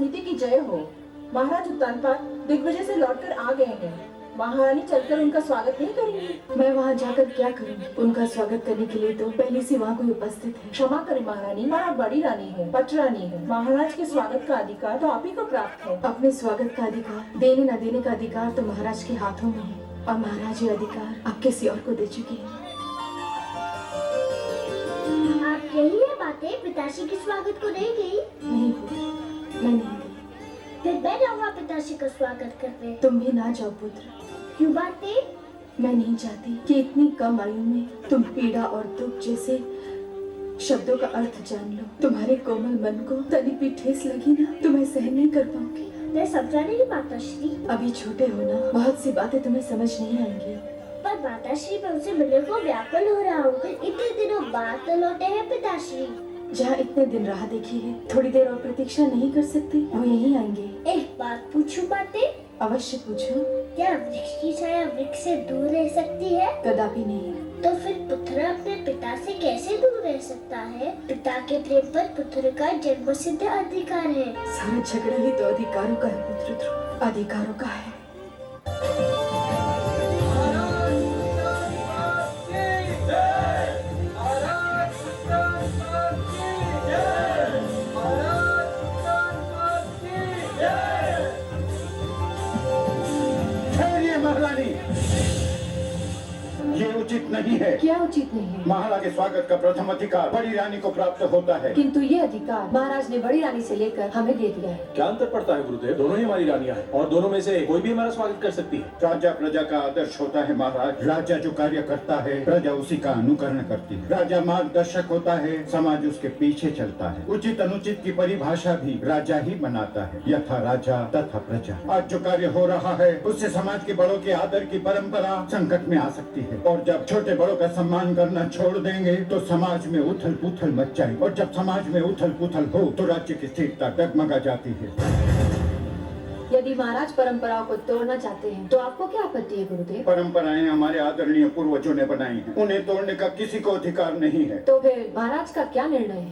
राजनीति की जय हो। महाराज उत्तानपाद दिग्विजय से लौटकर आ गए हैं। महारानी चलकर उनका स्वागत नहीं करेंगी? मैं वहाँ जाकर क्या करूँगी? उनका स्वागत करने के लिए तो पहले से वहाँ कोई उपस्थित है। क्षमा करें महारानी, पर आप बड़ी रानी है, पट रानी है। महाराज के स्वागत का अधिकार तो आप ही को प्राप्त है। अपने स्वागत का अधिकार, देने न देने का अधिकार तो महाराज के हाथों में है, और महाराज ये अधिकार आप किसी और को दे चुके हैं। आप यही है बातें पिताश्री के स्वागत को रह गई? नहीं पुत्र, मैं नहीं गई। फिर मैं जाऊंगा पिताश्री का स्वागत करने। तुम भी ना जाओ पुत्र। क्यों बातें? मैं नहीं चाहती कि इतनी कम आयु में तुम पीड़ा और दुख जैसे शब्दों का अर्थ जान लो। तुम्हारे कोमल मन को तनिक भी ठेस लगी ना तो मैं सहन नहीं कर पाऊंगी। मैं समझा नहीं माताश्री। अभी छोटे हो ना, बहुत सी बातें तुम्हें समझ नहीं आएंगी। पर माताश्री मैं उनसे मिलने को व्याकुल हो रहा हूँ। इतने दिनों बाद तो लौटे हैं पिताश्री। जहाँ इतने दिन राह देखी है, थोड़ी देर और प्रतीक्षा नहीं कर सकते? वो यहीं आएंगे। एक बात पूछूं बातें? अवश्य पूछो। क्या वृक्ष की छाया वृक्ष से दूर रह सकती है? कदापि नहीं। तो फिर पुत्र अपने पिता से कैसे दूर रह सकता है? पिता के प्रेम पर पुत्र का जन्म सिद्ध अधिकार है। सारा झगड़ा ही तो अधिकारों का है पुत्र ध्रुव, अधिकारों का है। ये उचित नहीं है। क्या उचित नहीं है? महाराज के स्वागत का प्रथम अधिकार बड़ी रानी को प्राप्त होता है। किंतु ये अधिकार महाराज ने बड़ी रानी से लेकर हमें दे दिया है। क्या अंतर पड़ता है गुरुदेव? दोनों ही हमारी रानियां हैं और दोनों में से कोई भी हमारा स्वागत कर सकती है। राजा प्रजा का आदर्श होता है महाराज। राजा जो कार्य करता है प्रजा उसी का अनुकरण करती है। राजा मार्गदर्शक होता है, समाज उसके पीछे चलता है। उचित अनुचित की परिभाषा भी राजा ही बनाता है। यथा राजा तथा प्रजा। आज जो कार्य हो रहा है उससे समाज के बड़ों के आदर की परंपरा संकट में आ सकती है, और जब छोटे बड़ों का सम्मान करना छोड़ देंगे तो समाज में उथल पुथल मच जाए, और जब समाज में उथल पुथल हो तो राज्य की स्थिरता डगमगा जाती है। यदि महाराज परंपराओं को तोड़ना चाहते हैं तो आपको क्या आपत्ति है गुरुदेव? परंपराएं हमारे आदरणीय पूर्वजों ने बनाई हैं, उन्हें तोड़ने का किसी को अधिकार नहीं है। तो फिर महाराज का क्या निर्णय है?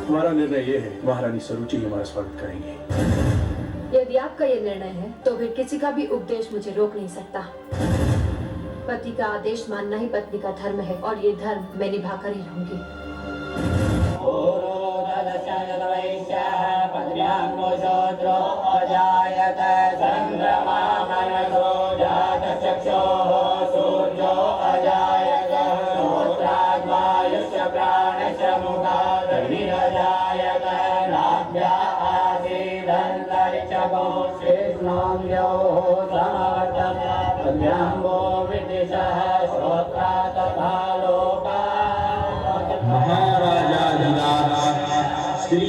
हमारा निर्णय ये है, महारानी सरुचि हमारा स्वागत करेंगे। यदि आपका ये निर्णय है तो फिर किसी का भी उपदेश मुझे रोक नहीं सकता। पति का आदेश मानना ही पत्नी का धर्म है, और ये धर्म मैं निभाकर ही रहूंगी। महाराजा श्री